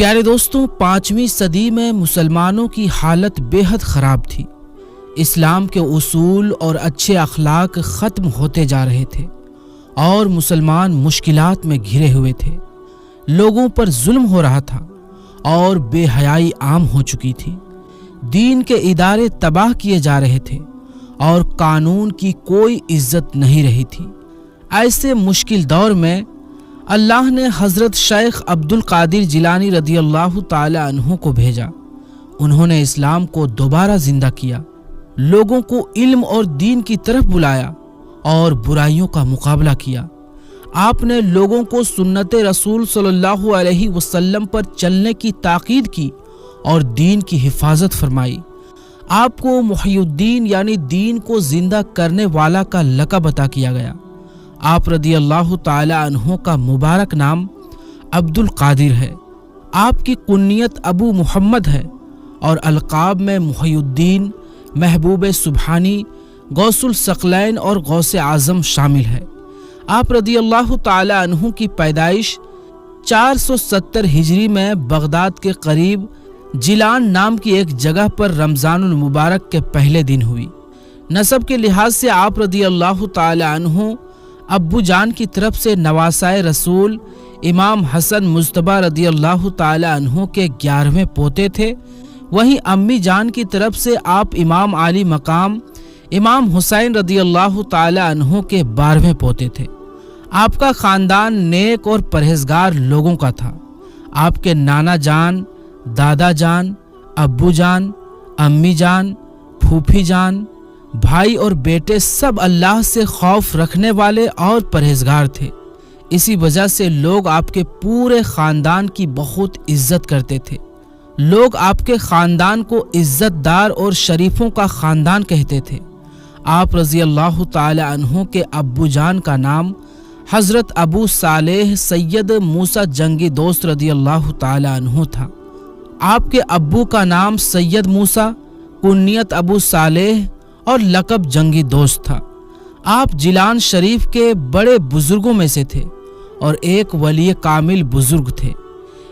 پیارے دوستوں، 5ویں صدی میں مسلمانوں کی حالت بے حد خراب تھی۔ اسلام کے اصول اور اچھے اخلاق ختم ہوتے جا رہے تھے اور مسلمان مشکلات میں گھرے ہوئے تھے۔ لوگوں پر ظلم ہو رہا تھا اور بے حیائی عام ہو چکی تھی۔ دین کے ادارے تباہ کیے جا رہے تھے اور قانون کی کوئی عزت نہیں رہی تھی۔ ایسے مشکل دور میں اللہ نے حضرت شیخ عبد القادر جیلانی رضی اللہ تعالی عنہ کو بھیجا۔ انہوں نے اسلام کو دوبارہ زندہ کیا، لوگوں کو علم اور دین کی طرف بلایا اور برائیوں کا مقابلہ کیا۔ آپ نے لوگوں کو سنت رسول صلی اللہ علیہ وسلم پر چلنے کی تاکید کی اور دین کی حفاظت فرمائی۔ آپ کو محی الدین یعنی دین کو زندہ کرنے والا کا لقب عطا کیا گیا۔ آپ رضی اللہ تعالی عنہ کا مبارک نام عبد القادر ہے۔ آپ کی کنیت ابو محمد ہے اور القاب میں محی الدین، محبوب سبحانی، غوث الثقلین اور غوث اعظم شامل ہے۔ آپ رضی اللہ تعالی عنہ کی پیدائش 470 ہجری میں بغداد کے قریب جیلان نام کی ایک جگہ پر رمضان المبارک کے پہلے دن ہوئی۔ نسب کے لحاظ سے آپ رضی اللہ تعالی عنہ ابو جان کی طرف سے نواسائے رسول امام حسن مجتبی رضی اللہ تعالی عنہ کے 11ویں پوتے تھے۔ وہیں امی جان کی طرف سے آپ امام عالی مقام امام حسین رضی اللہ تعالی عنہ کے 12ویں پوتے تھے۔ آپ کا خاندان نیک اور پرہیزگار لوگوں کا تھا۔ آپ کے نانا جان، دادا جان، ابو جان، امی جان، پھوپھی جان، بھائی اور بیٹے سب اللہ سے خوف رکھنے والے اور پرہیزگار تھے۔ اسی وجہ سے لوگ آپ کے پورے خاندان کی بہت عزت کرتے تھے۔ لوگ آپ کے خاندان کو عزت دار اور شریفوں کا خاندان کہتے تھے۔ آپ رضی اللہ تعالی عنہ کے ابو جان کا نام حضرت ابو صالح سید موسیٰ جنگی دوست رضی اللہ تعالی عنہ تھا۔ آپ کے ابو کا نام سید موسیٰ، کنیت ابو صالح اور لقب جنگی دوست تھا۔ آپ جیلان شریف کے بڑے بزرگوں میں سے تھے اور ایک ولی کامل بزرگ تھے۔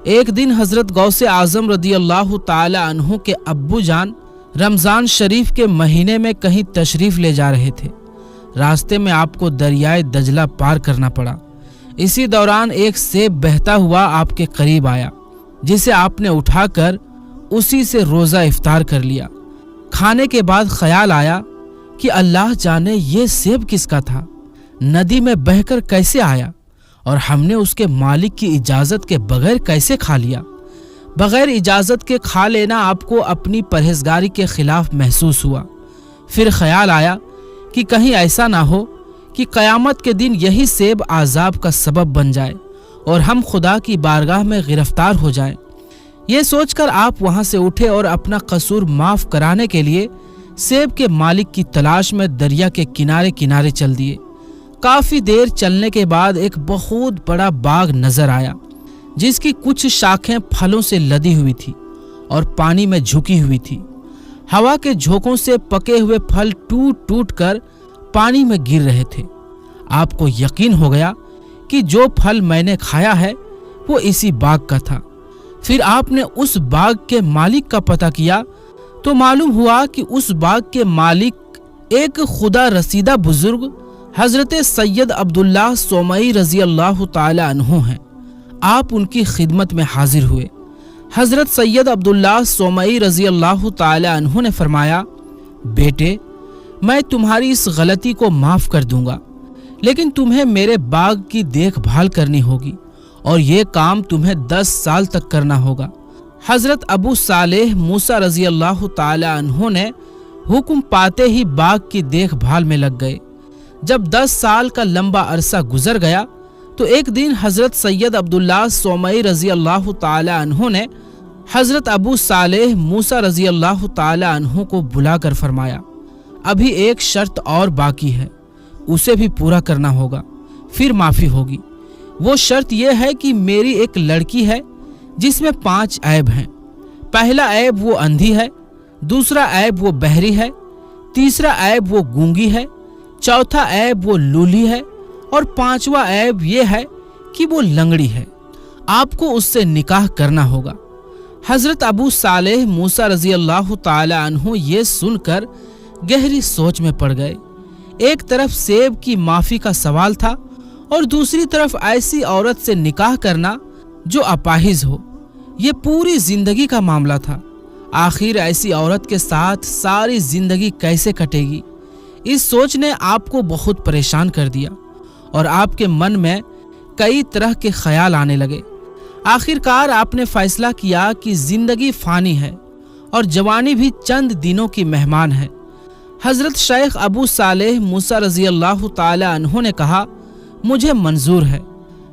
ایک دن حضرت غوث اعظم رضی اللہ تعالی عنہ کے ابو جان رمضان شریف کے مہینے میں کہیں تشریف لے جا رہے تھے۔ راستے میں آپ کو دریائے دجلہ پار کرنا پڑا۔ اسی دوران ایک سیب بہتا ہوا آپ کے قریب آیا، جسے آپ نے اٹھا کر اسی سے روزہ افطار کر لیا۔ کھانے کے بعد خیال آیا کہ اللہ جانے یہ سیب کس کا تھا، ندی میں بہہ کر کیسے آیا اور ہم نے اس کے مالک کی اجازت کے بغیر کیسے کھا لیا۔ بغیر اجازت کے کھا لینا آپ کو اپنی پرہیزگاری کے خلاف محسوس ہوا۔ پھر خیال آیا کہ کہیں ایسا نہ ہو کہ قیامت کے دن یہی سیب عذاب کا سبب بن جائے اور ہم خدا کی بارگاہ میں گرفتار ہو جائیں۔ یہ سوچ کر آپ وہاں سے اٹھے اور اپنا قصور معاف کرانے کے لیے سیب کے مالک کی تلاش میں دریا کے کنارے کنارے چل دیے۔ کافی دیر چلنے کے بعد ایک بہت بڑا باغ نظر آیا، جس کی کچھ شاخیں پھلوں سے لدی ہوئی تھی اور پانی میں جھکی ہوئی تھی۔ ہوا کے جھونکوں سے پکے ہوئے پھل ٹوٹ ٹوٹ کر پانی میں گر رہے تھے۔ آپ کو یقین ہو گیا کہ جو پھل میں نے کھایا ہے وہ اسی باغ کا تھا۔ پھر آپ نے اس باغ کے مالک کا پتہ کیا تو معلوم ہوا کہ اس باغ کے مالک ایک خدا رسیدہ بزرگ حضرت سید عبداللہ سومئی رضی اللہ تعالی عنہ ہیں۔ آپ ان کی خدمت میں حاضر ہوئے۔ حضرت سید عبداللہ سومئی رضی اللہ تعالی عنہ نے فرمایا، بیٹے، میں تمہاری اس غلطی کو معاف کر دوں گا، لیکن تمہیں میرے باغ کی دیکھ بھال کرنی ہوگی اور یہ کام تمہیں 10 سال تک کرنا ہوگا۔ حضرت ابو صالح موسیٰ رضی اللہ تعالی عنہ نے حکم پاتے ہی باغ کی دیکھ بھال میں لگ گئے۔ جب 10 سال کا لمبا عرصہ گزر گیا تو ایک دن حضرت سید عبداللہ سومئی رضی اللہ تعالی عنہ نے حضرت ابو صالح موسیٰ رضی اللہ تعالی عنہ کو بلا کر فرمایا، ابھی ایک شرط اور باقی ہے، اسے بھی پورا کرنا ہوگا، پھر معافی ہوگی۔ وہ شرط یہ ہے کہ میری ایک لڑکی ہے جس میں 5 عیب ہیں۔ پہلا عیب وہ اندھی ہے، دوسرا عیب وہ بہری ہے، تیسرا عیب وہ گونگی ہے، چوتھا عیب وہ لولی ہے اور 5واں عیب یہ ہے کہ وہ لنگڑی ہے۔ آپ کو اس سے نکاح کرنا ہوگا۔ حضرت ابو صالح موسیٰ رضی اللہ تعالی عنہ یہ سن کر گہری سوچ میں پڑ گئے۔ ایک طرف سیب کی معافی کا سوال تھا اور دوسری طرف ایسی عورت سے نکاح کرنا جو اپاہج ہو۔ یہ پوری زندگی کا معاملہ تھا۔ آخر ایسی عورت کے ساتھ ساری زندگی کیسے کٹے گی؟ اس سوچ نے آپ کو بہت پریشان کر دیا اور آپ کے من میں کئی طرح کے خیال آنے لگے۔ آخر کار آپ نے فیصلہ کیا کہ زندگی فانی ہے اور جوانی بھی چند دنوں کی مہمان ہے۔ حضرت شیخ ابو صالح موسیٰ رضی اللہ تعالی عنہ نے کہا، مجھے منظور ہے،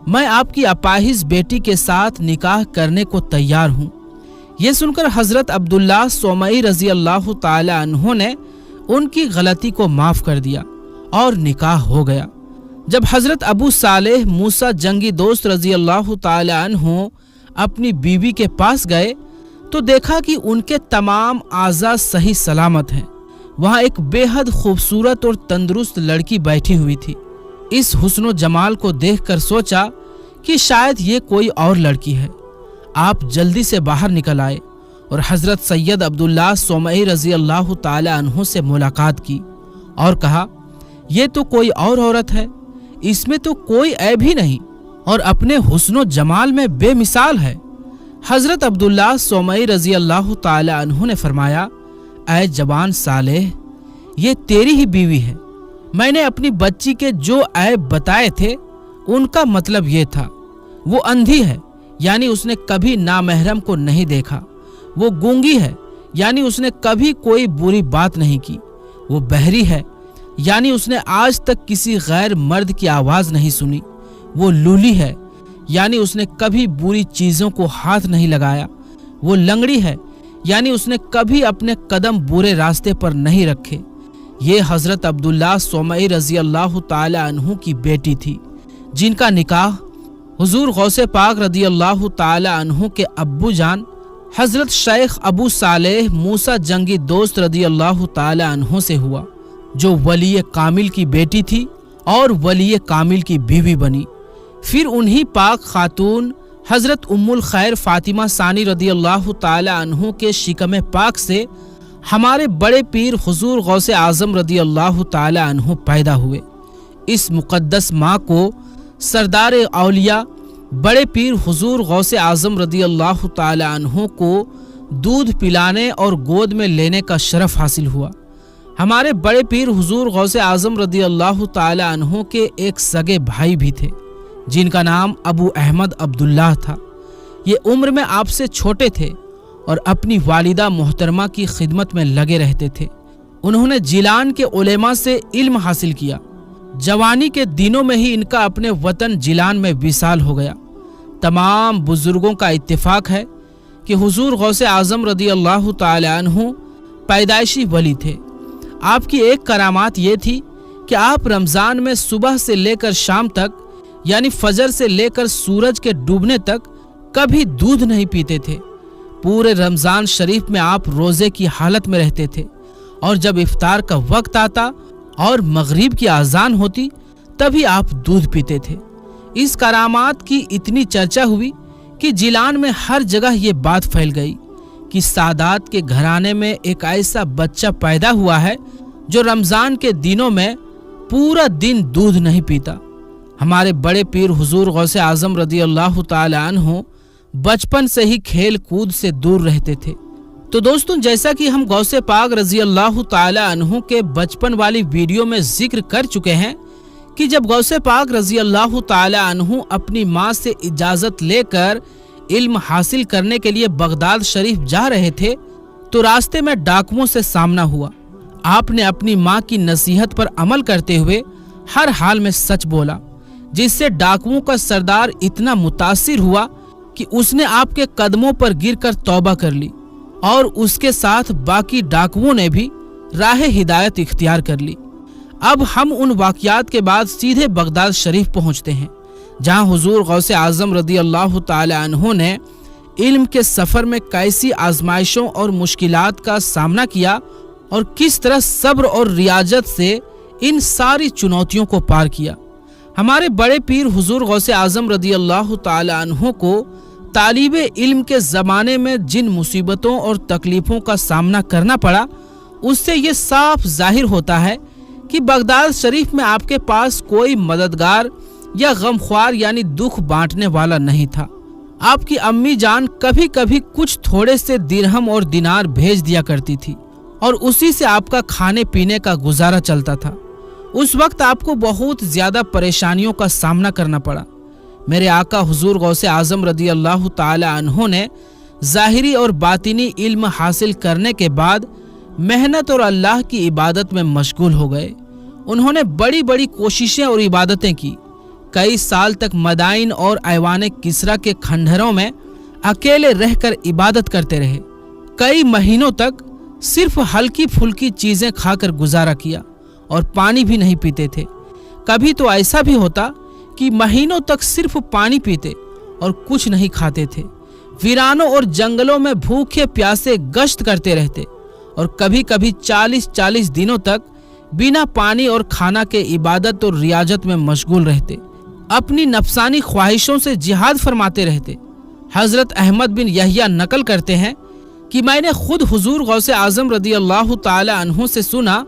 میں آپ کی اپاہج بیٹی کے ساتھ نکاح کرنے کو تیار ہوں۔ یہ سن کر حضرت عبداللہ سومئی رضی اللہ تعالی عنہ نے ان کی غلطی کو معاف کر دیا اور نکاح ہو گیا۔ جب حضرت ابو صالح موسیٰ جنگی دوست رضی اللہ تعالی عنہ اپنی بیوی کے پاس گئے تو دیکھا کہ ان کے تمام اعضاء صحیح سلامت ہیں۔ وہاں ایک بے حد خوبصورت اور تندرست لڑکی بیٹھی ہوئی تھی۔ اس حسن و جمال کو دیکھ کر سوچا کہ شاید یہ کوئی اور لڑکی ہے۔ آپ جلدی سے باہر نکل آئے اور حضرت سید عبداللہ سومئی رضی اللہ تعالی عنہ سے ملاقات کی اور کہا، یہ تو کوئی اور عورت ہے، اس میں تو کوئی عیب ہی نہیں اور اپنے حسن و جمال میں بے مثال ہے۔ حضرت عبداللہ سومئی رضی اللہ تعالی عنہ نے فرمایا، اے جوان صالح، یہ تیری ہی بیوی ہے۔ میں نے اپنی بچی کے جو عیب بتائے تھے ان کا مطلب یہ تھا، وہ اندھی ہے یعنی اس نے کبھی نامحرم کو نہیں دیکھا، وہ گونگی ہے یعنی اس نے کبھی کوئی بری بات نہیں کی، وہ بہری ہے یعنی اس نے آج تک کسی غیر مرد کی آواز نہیں سنی، وہ لولی ہے یعنی اس نے کبھی بری چیزوں کو ہاتھ نہیں لگایا، وہ لنگڑی ہے یعنی اس نے کبھی اپنے قدم برے راستے پر نہیں رکھے۔ یہ حضرت عبداللہ سومئی رضی اللہ تعالی عنہ کی بیٹی تھی، جن کا نکاح حضور غوث پاک رضی اللہ تعالی عنہ کے ابو جان حضرت شیخ ابو صالح موسیٰ جنگی دوست رضی اللہ تعالی عنہ سے ہوا، جو ولی کامل کی بیٹی تھی اور ولی کامل کی بیوی بنی۔ پھر انہی پاک خاتون حضرت ام الخیر فاطمہ ثانی رضی اللہ تعالی عنہ کے شکم پاک سے ہمارے بڑے پیر حضور غوث اعظم رضی اللہ تعالی عنہ پیدا ہوئے۔ اس مقدس ماں کو سردار اولیاء بڑے پیر حضور غوث اعظم رضی اللہ تعالی عنہ کو دودھ پلانے اور گود میں لینے کا شرف حاصل ہوا۔ ہمارے بڑے پیر حضور غوث اعظم رضی اللہ تعالی عنہ کے ایک سگے بھائی بھی تھے، جن کا نام ابو احمد عبداللہ تھا۔ یہ عمر میں آپ سے چھوٹے تھے اور اپنی والدہ محترمہ کی خدمت میں لگے رہتے تھے۔ انہوں نے جیلان کے علماء سے علم حاصل کیا۔ جوانی کے دنوں میں ہی ان کا اپنے وطن جیلان میں وصال ہو گیا۔ تمام بزرگوں کا اتفاق ہے کہ حضور غوث اعظم رضی اللہ تعالی عنہ پیدائشی ولی تھے۔ آپ کی ایک کرامات یہ تھی کہ آپ رمضان میں صبح سے لے کر شام تک یعنی فجر سے لے کر سورج کے ڈوبنے تک کبھی دودھ نہیں پیتے تھے۔ پورے رمضان شریف میں آپ روزے کی حالت میں رہتے تھے اور جب افطار کا وقت آتا اور مغرب کی اذان ہوتی تبھی آپ دودھ پیتے تھے۔ اس کرامات کی اتنی چرچا ہوئی کہ جیلان میں ہر جگہ یہ بات پھیل گئی کہ سادات کے گھرانے میں ایک ایسا بچہ پیدا ہوا ہے جو رمضان کے دنوں میں پورا دن دودھ نہیں پیتا۔ ہمارے بڑے پیر حضور غوث اعظم رضی اللہ تعالی عنہ بچپن سے ہی کھیل کود سے دور رہتے تھے۔ تو دوستوں، جیسا کہ ہم غوث پاک رضی اللہ تعالی عنہ کے بچپن والی ویڈیو میں ذکر کر چکے ہیں کہ جب غوث پاک رضی اللہ تعالی عنہ اپنی ماں سے اجازت لے کر علم حاصل کرنے کے لیے بغداد شریف جا رہے تھے تو راستے میں ڈاکوؤں سے سامنا ہوا۔ آپ نے اپنی ماں کی نصیحت پر عمل کرتے ہوئے ہر حال میں سچ بولا، جس سے ڈاکوؤں کا سردار اتنا متاثر ہوا کہ اس نے آپ کے قدموں پر گر کر توبہ کر لی اور اس کے ساتھ باقی ڈاکوؤں نے بھی راہ ہدایت اختیار کر لی۔ اب ہم ان واقعات کے بعد سیدھے بغداد شریف پہنچتے ہیں، جہاں حضور غوث اعظم رضی اللہ تعالی عنہ نے علم کے سفر میں کیسی آزمائشوں اور مشکلات کا سامنا کیا اور کس طرح صبر اور ریاضت سے ان ساری چنوتیوں کو پار کیا۔ ہمارے بڑے پیر حضور غوث اعظم رضی اللہ تعالی عنہ کو طالب علم کے زمانے میں جن مصیبتوں اور تکلیفوں کا سامنا کرنا پڑا، اس سے یہ صاف ظاہر ہوتا ہے کہ بغداد شریف میں آپ کے پاس کوئی مددگار یا غمخوار یعنی دکھ بانٹنے والا نہیں تھا۔ آپ کی امی جان کبھی کبھی کچھ تھوڑے سے درہم اور دینار بھیج دیا کرتی تھی اور اسی سے آپ کا کھانے پینے کا گزارا چلتا تھا۔ اس وقت آپ کو بہت زیادہ پریشانیوں کا سامنا کرنا پڑا۔ میرے آقا حضور غوث اعظم رضی اللہ تعالی عنہ نے ظاہری اور باطنی علم حاصل کرنے کے بعد محنت اور اللہ کی عبادت میں مشغول ہو گئے۔ انہوں نے بڑی بڑی کوششیں اور عبادتیں کی۔ کئی سال تک مدائن اور ایوان کسریٰ کے کھنڈروں میں اکیلے رہ کر عبادت کرتے رہے۔ کئی مہینوں تک صرف ہلکی پھلکی چیزیں کھا کر گزارا کیا اور پانی بھی نہیں پیتے تھے۔ کبھی تو ایسا بھی ہوتا کہ مہینوں تک صرف پانی پیتے اور کچھ نہیں کھاتے تھے۔ ویرانوں اور جنگلوں میں بھوکے پیاسے گشت کرتے رہتے اور کبھی کبھی 40 دنوں تک بنا پانی اور کھانا کے عبادت اور ریاضت میں مشغول رہتے، اپنی نفسانی خواہشوں سے جہاد فرماتے رہتے۔ حضرت احمد بن یحییٰ نقل کرتے ہیں کہ میں نے خود حضور غوث اعظم رضی اللہ تعالی عنہ سے سنا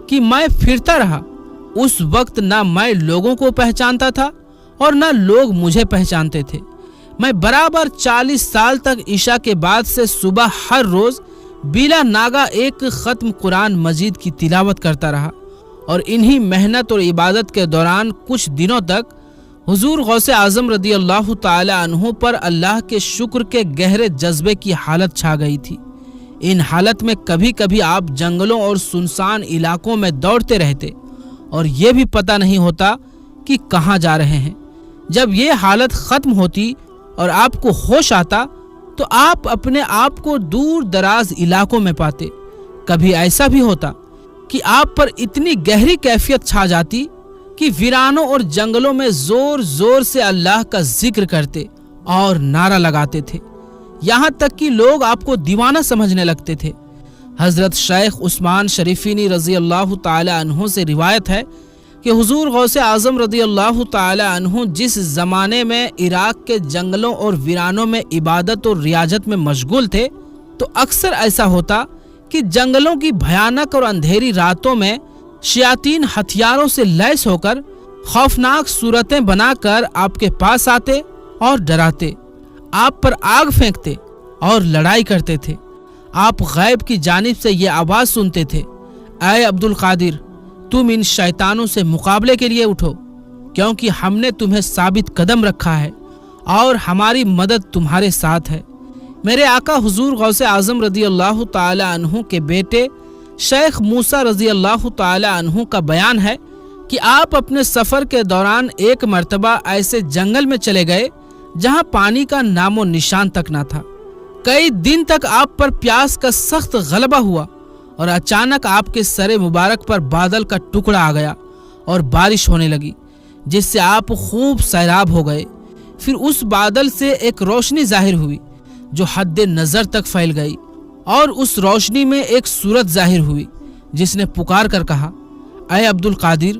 کہ میں پھرتا رہا، اس وقت نہ میں لوگوں کو پہچانتا تھا اور نہ لوگ مجھے پہچانتے تھے۔ میں برابر 40 سال تک عشاء کے بعد سے صبح ہر روز بلا ناگا ایک ختم قرآن مجید کی تلاوت کرتا رہا، اور انہی محنت اور عبادت کے دوران کچھ دنوں تک حضور غوث اعظم رضی اللہ تعالی عنہ پر اللہ کے شکر کے گہرے جذبے کی حالت چھا گئی تھی۔ ان حالت میں کبھی کبھی آپ جنگلوں اور سنسان علاقوں میں دوڑتے رہتے اور یہ بھی پتہ نہیں ہوتا کہ کہاں جا رہے ہیں۔ جب یہ حالت ختم ہوتی اور آپ کو ہوش آتا تو آپ اپنے آپ کو دور دراز علاقوں میں پاتے۔ کبھی ایسا بھی ہوتا کہ آپ پر اتنی گہری کیفیت چھا جاتی کہ ویرانوں اور جنگلوں میں زور زور سے اللہ کا ذکر کرتے اور نعرہ لگاتے تھے، یہاں تک کہ لوگ آپ کو دیوانہ سمجھنے لگتے تھے۔ حضرت شیخ عثمان شریفینی رضی اللہ تعالی عنہ سے روایت ہے کہ حضور غوث اعظم رضی اللہ تعالی عنہ جس زمانے میں عراق کے جنگلوں اور ویرانوں میں عبادت اور ریاضت میں مشغول تھے، تو اکثر ایسا ہوتا کہ جنگلوں کی بھیانک اور اندھیری راتوں میں شیاطین ہتھیاروں سے لیس ہو کر خوفناک صورتیں بنا کر آپ کے پاس آتے اور ڈراتے، آپ پر آگ پھینکتے اور لڑائی کرتے تھے۔ آپ غیب کی جانب سے یہ آواز سنتے تھے، اے عبد القادر، تم ان شیطانوں سے مقابلے کے لیے اٹھو، کیونکہ ہم نے تمہیں ثابت قدم رکھا ہے اور ہماری مدد تمہارے ساتھ ہے۔ میرے آقا حضور غوث اعظم رضی اللہ تعالی عنہ کے بیٹے شیخ موسیٰ رضی اللہ تعالی عنہ کا بیان ہے کہ آپ اپنے سفر کے دوران ایک مرتبہ ایسے جنگل میں چلے گئے جہاں پانی کا نام و نشان تک نہ تھا۔ کئی دن تک آپ پر پیاس کا سخت غلبہ ہوا اور اچانک آپ کے سر مبارک پر بادل کا ٹکڑا آ گیا اور بارش ہونے لگی، جس سے آپ خوب سیراب ہو گئے۔ پھر اس بادل سے ایک روشنی ظاہر ہوئی جو حد نظر تک پھیل گئی، اور اس روشنی میں ایک صورت ظاہر ہوئی جس نے پکار کر کہا، اے عبد القادر،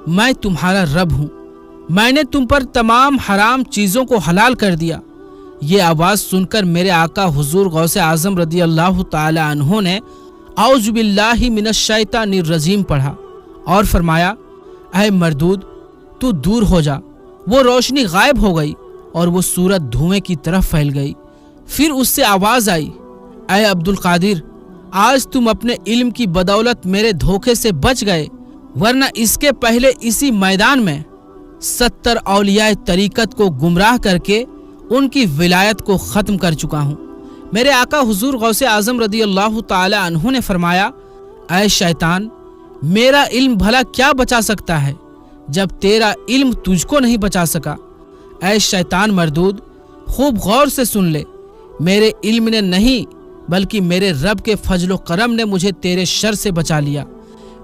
میں تمہارا رب ہوں، میں نے تم پر تمام حرام چیزوں کو حلال کر دیا۔ یہ آواز سن کر میرے آقا حضور غوث اعظم رضی اللہ تعالی عنہ نے اعوذ باللہ من الشیطان الرجیم پڑھا اور فرمایا، اے مردود، تو دور ہو جا۔ وہ روشنی غائب ہو گئی اور وہ صورت دھوئیں کی طرف پھیل گئی۔ پھر اس سے آواز آئی، اے عبد القادر، آج تم اپنے علم کی بدولت میرے دھوکے سے بچ گئے، ورنہ اس کے پہلے اسی میدان میں 70 اولیاء طریقت کو گمراہ کر کے ان کی ولایت کو ختم کر چکا ہوں۔ میرے آقا حضور غوث اعظم رضی اللہ تعالی عنہ نے فرمایا، اے شیطان، میرا علم بھلا کیا بچا سکتا ہے جب تیرا علم تجھ کو نہیں بچا سکا۔ اے شیطان مردود، خوب غور سے سن لے، میرے علم نے نہیں بلکہ میرے رب کے فضل و کرم نے مجھے تیرے شر سے بچا لیا۔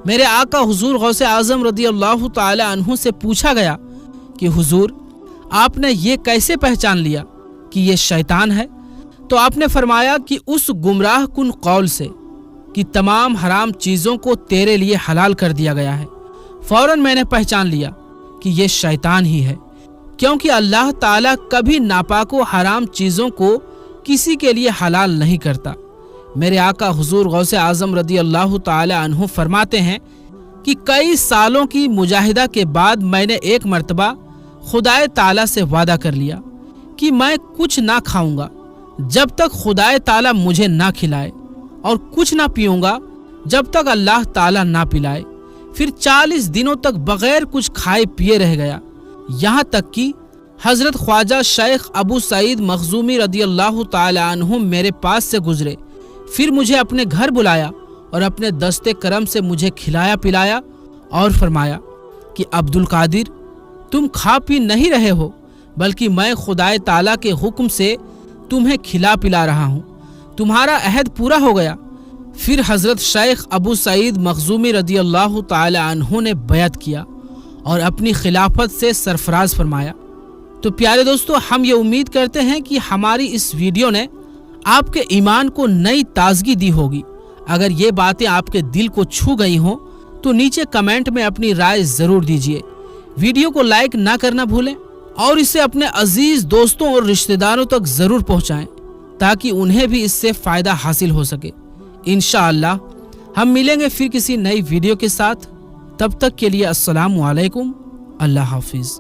میرے آقا حضور غوث اعظم رضی اللہ تعالی عنہ سے پوچھا گیا کہ حضور، آپ نے یہ کیسے پہچان لیا کہ یہ شیطان ہے؟ تو آپ نے فرمایا کہ اس گمراہ کن قول سے کہ تمام حرام چیزوں کو تیرے لیے حلال کر دیا گیا ہے۔ فوراً میں نے پہچان لیا کہ یہ شیطان ہی ہے، کیونکہ اللہ تعالیٰ کبھی ناپاک و حرام چیزوں کو کسی کے لیے حلال نہیں کرتا۔ میرے آقا حضور غوث اعظم رضی اللہ تعالی عنہ فرماتے ہیں کہ کئی سالوں کی مجاہدہ کے بعد میں نے ایک مرتبہ خدائے تعالیٰ سے وعدہ کر لیا کہ میں کچھ نہ کھاؤں گا جب تک خدائے تعالیٰ مجھے نہ کھلائے، اور کچھ نہ پیوں گا جب تک اللہ تعالیٰ نہ پلائے۔ پھر 40 دنوں تک بغیر کچھ کھائے پیے رہ گیا، یہاں تک کہ حضرت خواجہ شیخ ابو سعید مخزومی رضی اللہ تعالی عنہ میرے پاس سے گزرے، پھر مجھے اپنے گھر بلایا اور اپنے دستے کرم سے مجھے کھلایا پلایا اور فرمایا کہ عبد القادر، تم کھا پی نہیں رہے ہو، بلکہ میں خدائے تعالیٰ کے حکم سے تمہیں کھلا پلا رہا ہوں، تمہارا عہد پورا ہو گیا۔ پھر حضرت شیخ ابو سعید مخزومی رضی اللہ تعالی عنہ نے بیعت کیا اور اپنی خلافت سے سرفراز فرمایا۔ تو پیارے دوستو، ہم یہ امید کرتے ہیں کہ ہماری اس ویڈیو نے آپ کے ایمان کو نئی تازگی دی ہوگی۔ اگر یہ باتیں آپ کے دل کو چھو گئی ہوں تو نیچے کمنٹ میں اپنی رائے ضرور دیجیے۔ ویڈیو کو لائک نہ کرنا بھولیں اور اسے اپنے عزیز دوستوں اور رشتہ داروں تک ضرور پہنچائیں تاکہ انہیں بھی اس سے فائدہ حاصل ہو سکے۔ انشاءاللہ ہم ملیں گے پھر کسی نئی ویڈیو کے ساتھ، تب تک کے لیے السلام علیکم، اللہ حافظ۔